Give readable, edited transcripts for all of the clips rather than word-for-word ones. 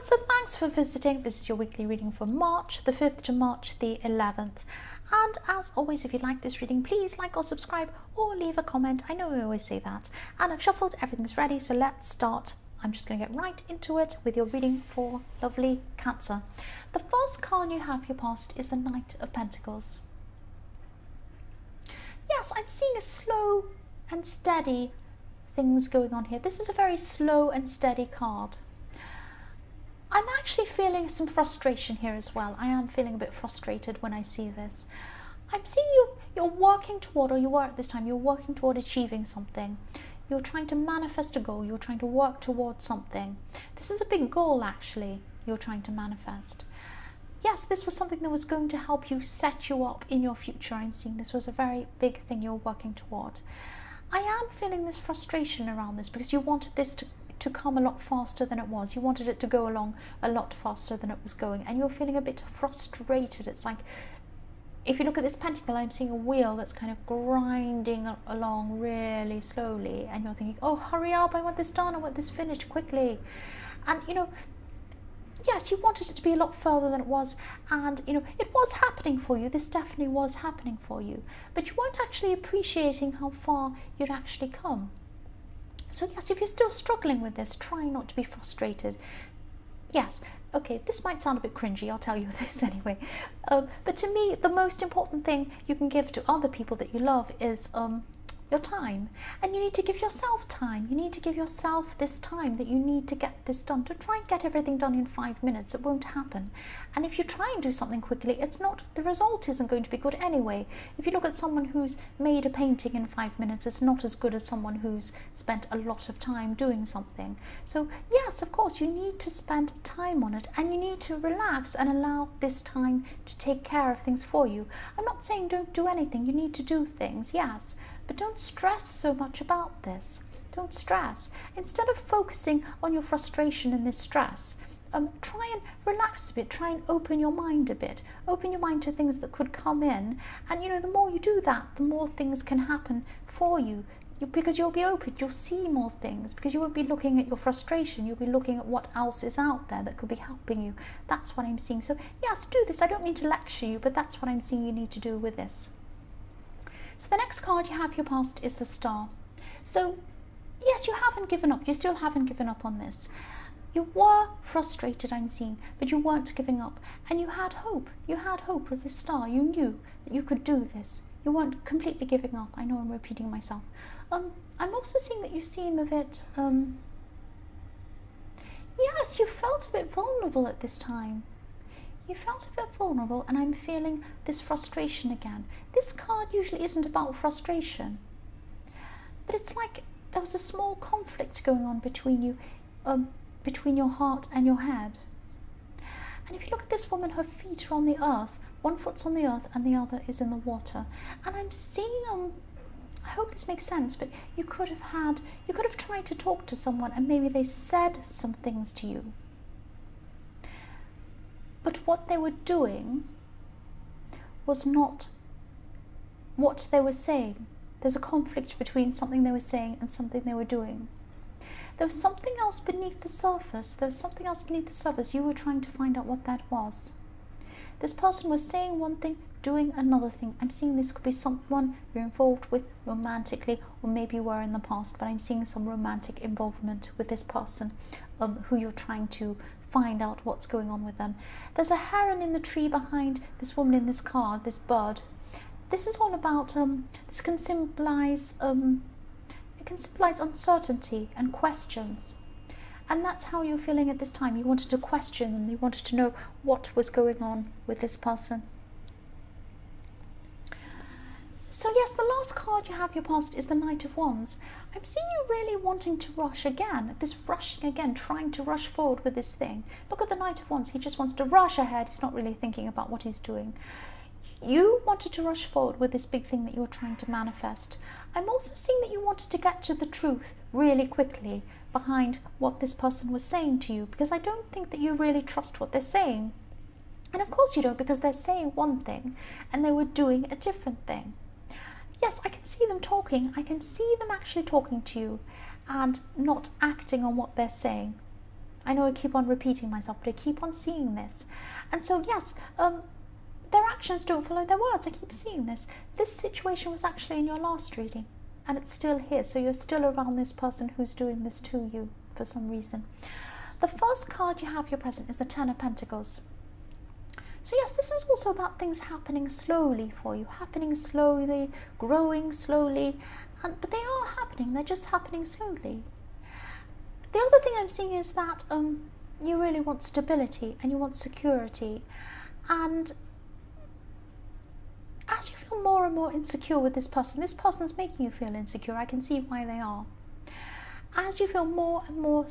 Cancer, thanks for visiting. This is your weekly reading for March the 5th to March the 11th. And as always, if you like this reading, please like or subscribe or leave a comment. I know I always say that. And I've shuffled, everything's ready, so let's start. I'm just going to get right into it with your reading for lovely Cancer. The first card you have your past is the Knight of Pentacles. Yes, I'm seeing a slow and steady things going on here. This is a very slow and steady card. I'm actually feeling some frustration here as well. I am feeling a bit frustrated when I see this. I'm seeing you're working toward, or you were at this time, you're working toward achieving something. You're trying to manifest a goal. You're trying to work towards something. This is a big goal, actually, you're trying to manifest. Yes, this was something that was going to help you set you up in your future. I'm seeing this was a very big thing you're working toward. I am feeling this frustration around this because you wanted this to come a lot faster than it was. You wanted it to go along a lot faster than it was going, and you're feeling a bit frustrated. It's like, if you look at this pentacle, I'm seeing a wheel that's kind of grinding along really slowly, and you're thinking, oh, hurry up, I want this done, I want this finished quickly. And yes, you wanted it to be a lot further than it was, and it was happening for you. This definitely was happening for you, but you weren't actually appreciating how far you'd actually come. So yes, if you're still struggling with this, try not to be frustrated. Yes, okay, this might sound a bit cringy, I'll tell you this anyway. But to me, the most important thing you can give to other people that you love is your time. And you need to give yourself time. You need to give yourself this time that you need to get this done. Don't try and get everything done in 5 minutes. It won't happen. And if you try and do something quickly, the result isn't going to be good anyway. If you look at someone who's made a painting in 5 minutes, it's not as good as someone who's spent a lot of time doing something. So yes, of course, you need to spend time on it, and you need to relax and allow this time to take care of things for you. I'm not saying don't do anything. You need to do things, yes. But don't stress so much about this. Don't stress. Instead of focusing on your frustration and this stress, try and relax a bit. Try and open your mind a bit. Open your mind to things that could come in. And the more you do that, the more things can happen for you. Because you'll be open, you'll see more things. Because you won't be looking at your frustration. You'll be looking at what else is out there that could be helping you. That's what I'm seeing. So yes, do this. I don't mean to lecture you, but that's what I'm seeing you need to do with this. So the next card you have your past is the Star. So yes, you haven't given up. You still haven't given up on this. You were frustrated, I'm seeing, but you weren't giving up. And you had hope. You had hope with the Star. You knew that you could do this. You weren't completely giving up. I know I'm repeating myself. I'm also seeing that you seem a bit, yes, you felt a bit vulnerable at this time. You felt a bit vulnerable, and I'm feeling this frustration again. This card usually isn't about frustration, but it's like there was a small conflict going on between you, between your heart and your head. And if you look at this woman, her feet are on the earth. One foot's on the earth and the other is in the water. And I'm seeing, I hope this makes sense, but you could have tried to talk to someone, and maybe they said some things to you. But what they were doing was not what they were saying. There's a conflict between something they were saying and something they were doing. There was something else beneath the surface. There was something else beneath the surface. You were trying to find out what that was. This person was saying one thing, doing another thing. I'm seeing this could be someone you're involved with romantically, or maybe you were in the past, but I'm seeing some romantic involvement with this person who you're trying to find out what's going on with them. There's a heron in the tree behind this woman in this card, this bird. This is all about, this can symbolize, uncertainty and questions. And that's how you're feeling at this time. You wanted to question them. You wanted to know what was going on with this person. So yes, the last card you have your past is the Knight of Wands. I'm seeing you really wanting to rush again. This rushing again, trying to rush forward with this thing. Look at the Knight of Wands. He just wants to rush ahead. He's not really thinking about what he's doing. You wanted to rush forward with this big thing that you were trying to manifest. I'm also seeing that you wanted to get to the truth really quickly behind what this person was saying to you, because I don't think that you really trust what they're saying. And of course you don't, because they're saying one thing and they were doing a different thing. Yes, I can see them talking. I can see them actually talking to you and not acting on what they're saying. I know I keep on repeating myself, but I keep on seeing this. And so, yes, their actions don't follow their words. I keep seeing this. This situation was actually in your last reading, and it's still here. So you're still around this person who's doing this to you for some reason. The first card you have, your present, is the Ten of Pentacles. So yes, this is also about things happening slowly for you, happening slowly, growing slowly, but they are happening, they're just happening slowly. The other thing I'm seeing is that you really want stability and you want security, and as you feel more and more insecure with this person's making you feel insecure. I can see why they are. As you feel more and more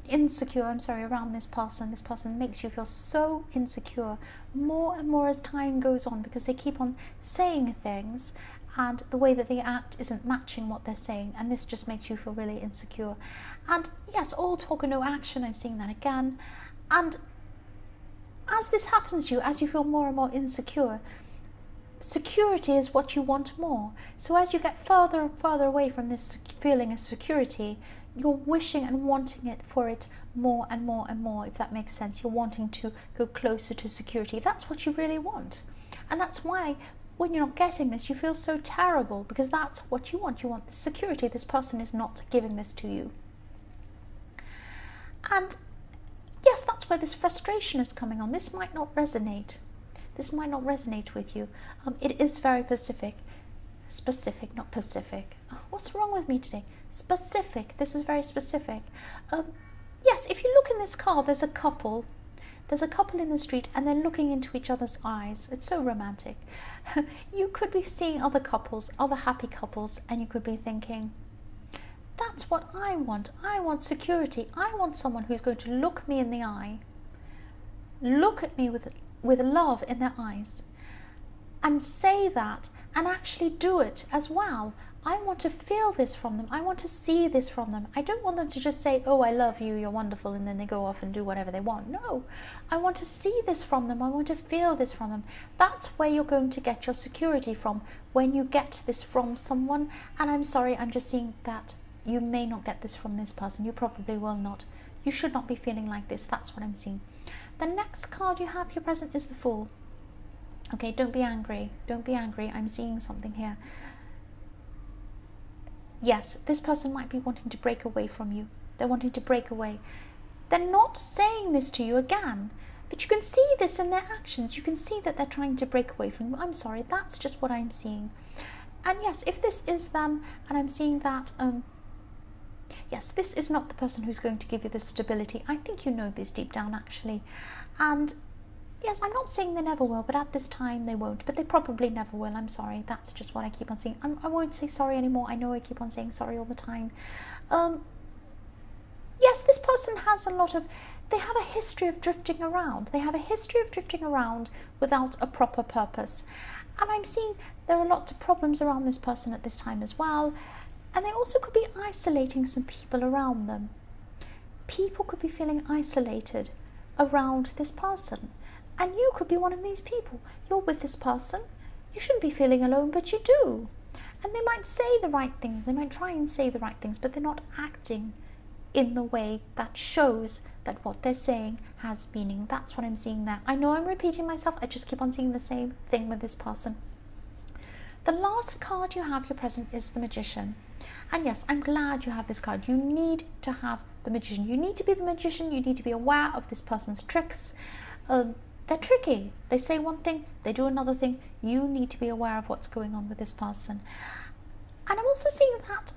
insecure around this person makes you feel so insecure more and more as time goes on, because they keep on saying things and the way that they act isn't matching what they're saying, and this just makes you feel really insecure. And yes, all talk and no action, I'm seeing that again. And as this happens to you, as you feel more and more insecure, security is what you want more. So as you get further and further away from this feeling of security, you're wishing and wanting it for it more and more and more, if that makes sense. You're wanting to go closer to security. That's what you really want. And that's why when you're not getting this, you feel so terrible, because that's what you want. You want the security. This person is not giving this to you. And yes, that's where this frustration is coming on. This might not resonate. This might not resonate with you. It is very specific, not Pacific. Oh, what's wrong with me today? Specific. This is very specific. Yes, if you look in this card, there's a couple. There's a couple in the street and they're looking into each other's eyes. It's so romantic. You could be seeing other couples, other happy couples, and you could be thinking, that's what I want. I want security. I want someone who's going to look me in the eye, look at me with love in their eyes, and say that, and actually do it as well. I want to feel this from them. I want to see this from them. I don't want them to just say, oh, I love you, you're wonderful, and then they go off and do whatever they want. No, I want to see this from them. I want to feel this from them. That's where you're going to get your security from, when you get this from someone. And I'm sorry, I'm just seeing that you may not get this from this person. You probably will not. You should not be feeling like this. That's what I'm seeing. The next card you have, your present, is the Fool. Okay, don't be angry. Don't be angry. I'm seeing something here. Yes, this person might be wanting to break away from you. They're wanting to break away. They're not saying this to you again, but you can see this in their actions. You can see that they're trying to break away from you. I'm sorry, that's just what I'm seeing. And yes, if this is them, and I'm seeing that, yes, this is not the person who's going to give you the stability. I think you know this deep down, actually. And yes, I'm not saying they never will, but at this time they won't. But they probably never will. I'm sorry. That's just what I keep on saying. I won't say sorry anymore. I know I keep on saying sorry all the time. Yes, this person has they have a history of drifting around. They have a history of drifting around without a proper purpose. And I'm seeing there are lots of problems around this person at this time as well. And they also could be isolating some people around them. People could be feeling isolated around this person. And you could be one of these people. You're with this person. You shouldn't be feeling alone, but you do. And they might say the right things. They might try and say the right things, but they're not acting in the way that shows that what they're saying has meaning. That's what I'm seeing there. I know I'm repeating myself. I just keep on seeing the same thing with this person. The last card you have, your present, is the Magician. And yes, I'm glad you have this card. You need to have the Magician. You need to be the Magician. You need to be aware of this person's tricks. They're tricky. They say one thing, they do another thing. You need to be aware of what's going on with this person. And I'm also seeing that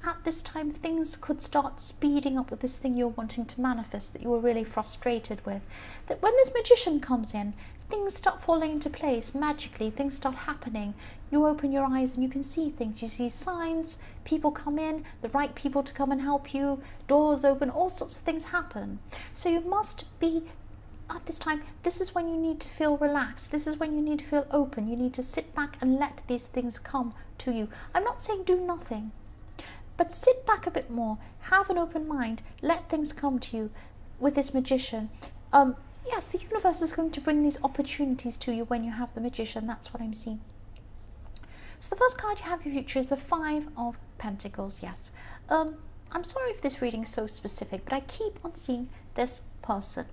at this time things could start speeding up with this thing you're wanting to manifest, that you were really frustrated with. That when this Magician comes in, things start falling into place magically. Things start happening. You open your eyes and you can see things. You see signs, people come in, the right people to come and help you, doors open, all sorts of things happen. So you must be, at this time, this is when you need to feel relaxed. This is when you need to feel open. You need to sit back and let these things come to you. I'm not saying do nothing, but sit back a bit more. Have an open mind. Let things come to you with this Magician. Yes, the universe is going to bring these opportunities to you when you have the Magician. That's what I'm seeing. So the first card you have in your future is the Five of Pentacles. Yes. I'm sorry if this reading is so specific, but I keep on seeing this person.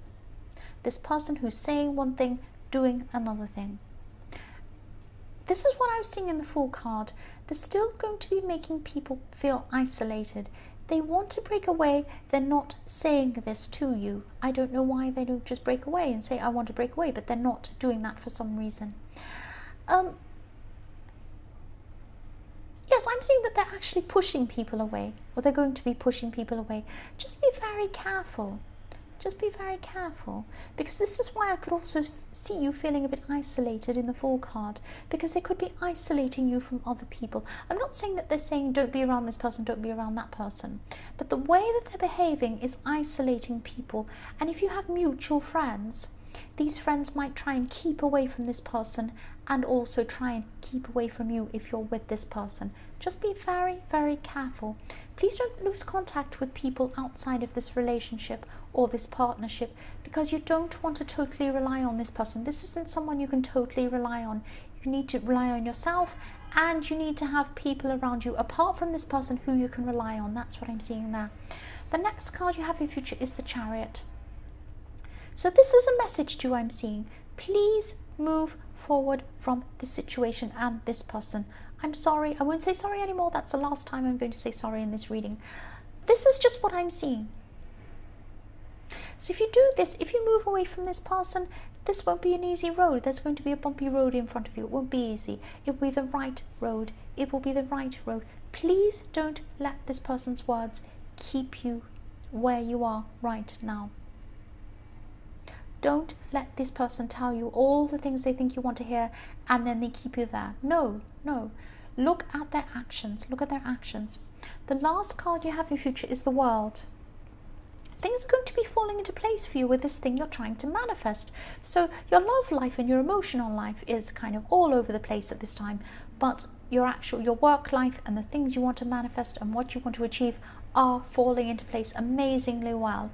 This person who's saying one thing, doing another thing. This is what I'm seeing in the Fool card. They're still going to be making people feel isolated. They want to break away. They're not saying this to you. I don't know why they don't just break away and say, I want to break away, but they're not doing that for some reason. Yes, I'm seeing that they're actually pushing people away, or they're going to be pushing people away. Just be very careful. Just be very careful, because this is why I could also see you feeling a bit isolated in the Fool card, because they could be isolating you from other people. I'm not saying that they're saying don't be around this person, don't be around that person, but the way that they're behaving is isolating people. And if you have mutual friends, these friends might try and keep away from this person and also try and keep away from you if you're with this person. Just be very, very careful. Please don't lose contact with people outside of this relationship or this partnership, because you don't want to totally rely on this person. This isn't someone you can totally rely on. You need to rely on yourself, and you need to have people around you apart from this person who you can rely on. That's what I'm seeing there. The next card you have in future is the Chariot. So this is a message to you I'm seeing. Please move forward from this situation and this person. I'm sorry. I won't say sorry anymore. That's the last time I'm going to say sorry in this reading. This is just what I'm seeing. So if you do this, if you move away from this person, this won't be an easy road. There's going to be a bumpy road in front of you. It won't be easy. It will be the right road. It will be the right road. Please don't let this person's words keep you where you are right now. Don't let this person tell you all the things they think you want to hear and then they keep you there. No, no. Look at their actions. Look at their actions. The last card you have in future is the World. Things are going to be falling into place for you with this thing you're trying to manifest. So your love life and your emotional life is kind of all over the place at this time, but your work life and the things you want to manifest and what you want to achieve are falling into place amazingly well.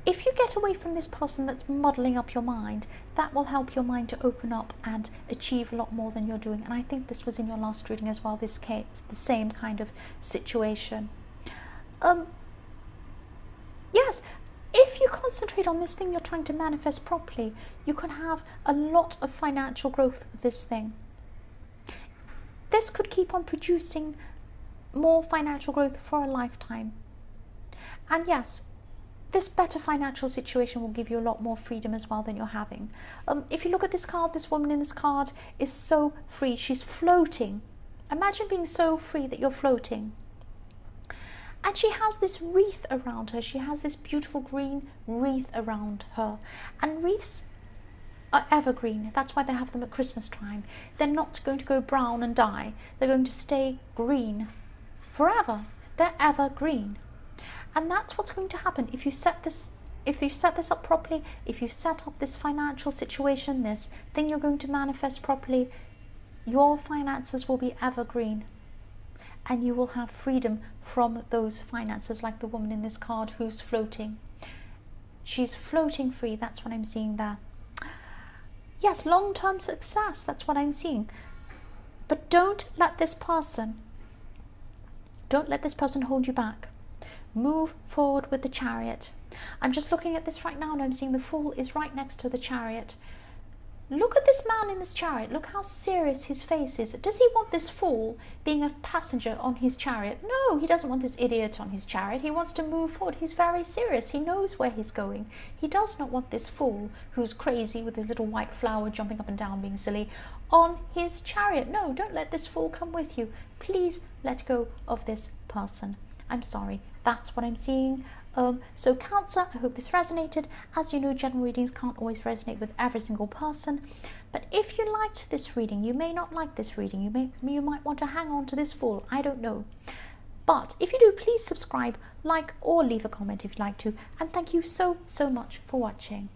If you get away from this person that's muddling up your mind, that will help your mind to open up and achieve a lot more than you're doing. And I think this was in your last reading as well, this case, the same kind of situation. Yes, if you concentrate on this thing you're trying to manifest properly, you can have a lot of financial growth with this thing. This could keep on producing more financial growth for a lifetime. And yes, this better financial situation will give you a lot more freedom as well than you're having. If you look at this card, this woman in this card is so free. She's floating. Imagine being so free that you're floating. And she has this wreath around her. She has this beautiful green wreath around her. And wreaths are evergreen. That's why they have them at Christmas time. They're not going to go brown and die. They're going to stay green forever. They're evergreen. And that's what's going to happen if you set this up properly, if you set up this financial situation, this thing you're going to manifest properly, your finances will be evergreen. And you will have freedom from those finances, like the woman in this card who's floating. She's floating free. That's what I'm seeing there. Yes, long-term success. That's what I'm seeing. But don't let this person hold you back. Move forward with the Chariot. I'm just looking at this right now and I'm seeing the Fool is right next to the Chariot. Look at this man in this chariot. Look how serious his face is. Does he want this fool being a passenger on his chariot? No, he doesn't want this idiot on his chariot. He wants to move forward. He's very serious. He knows where he's going. He does not want this fool who's crazy with his little white flower jumping up and down being silly on his chariot. No, don't let this fool come with you. Please let go of this person. I'm sorry. That's what I'm seeing. So Cancer, I hope this resonated. As you know, general readings can't always resonate with every single person. But if you liked this reading, you may not like this reading. You might want to hang on to this Fool. I don't know. But if you do, please subscribe, like, or leave a comment if you'd like to. And thank you so, so much for watching.